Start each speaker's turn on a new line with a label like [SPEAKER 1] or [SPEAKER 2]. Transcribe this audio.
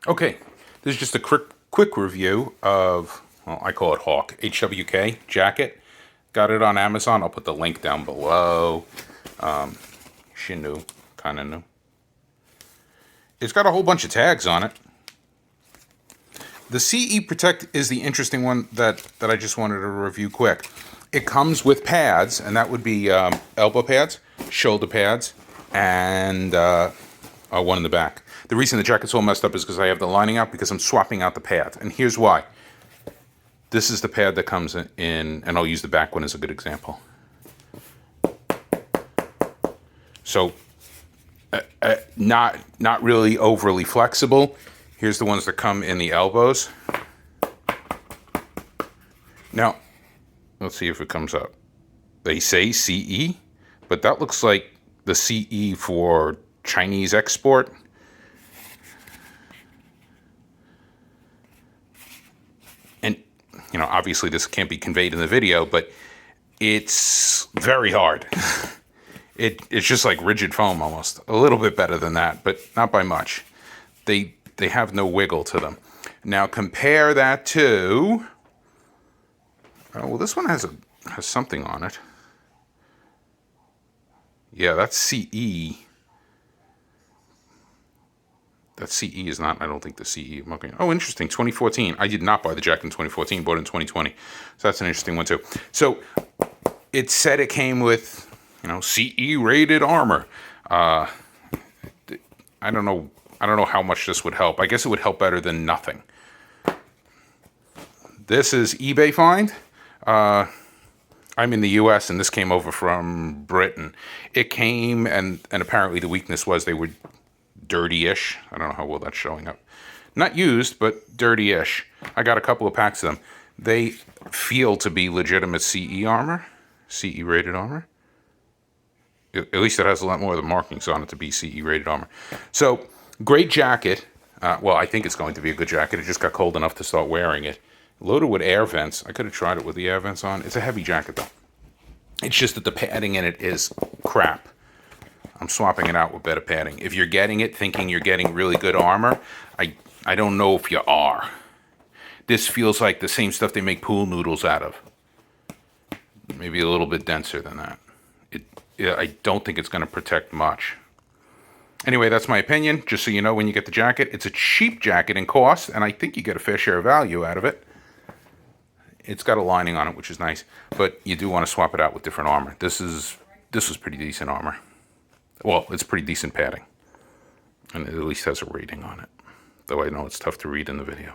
[SPEAKER 1] Okay, this is just a quick review of, well, I call it Hawk, HWK Jacket. Got it on Amazon. I'll put the link down below. She knew, kind of new. It's got a whole bunch of tags on it. The CE Protect is the interesting one that I just wanted to review quick. It comes with pads, and that would be elbow pads, shoulder pads, and one in the back. The reason the jacket's all messed up is because I have the lining out because I'm swapping out the pad. And here's why. This is the pad that comes in, and I'll use the back one as a good example. So, not really overly flexible. Here's the ones that come in the elbows. Now, let's see if it comes up. They say CE, but that looks like the CE for Chinese export. And, you know, obviously this can't be conveyed in the video, but it's very hard. It's just like rigid foam almost. A little bit better than that, but not by much. They have no wiggle to them. Now compare that to, oh, well, this one has something on it. Yeah, that's CE. That CE is not, I don't think the CE. Okay. Oh, interesting. 2014. I did not buy the jacket in 2014, bought it in 2020. So that's an interesting one too. So it said it came with, you know, CE rated armor. I don't know how much this would help. I guess it would help better than nothing. This is eBay find. I'm in the US and this came over from Britain. It came and apparently the weakness was they were dirty-ish. I don't know how well that's showing up. Not used, but dirty-ish. I got a couple of packs of them. They feel to be legitimate CE armor, CE rated armor. At least it has a lot more of the markings on it to be CE rated armor. So, great jacket. Well, I think it's going to be a good jacket. It just got cold enough to start wearing it. Loaded with air vents. I could have tried it with the air vents on. It's a heavy jacket, though. It's just that the padding in it is crap. I'm swapping it out with better padding. If you're getting it thinking you're getting really good armor, I don't know if you are. This feels like the same stuff they make pool noodles out of. Maybe a little bit denser than that. I don't think it's going to protect much. Anyway, that's my opinion. Just so you know, when you get the jacket, it's a cheap jacket in cost, and I think you get a fair share of value out of it. It's got a lining on it, which is nice, but you do want to swap it out with different armor. This was pretty decent armor. Well, it's pretty decent padding, and it at least has a rating on it, though I know it's tough to read in the video.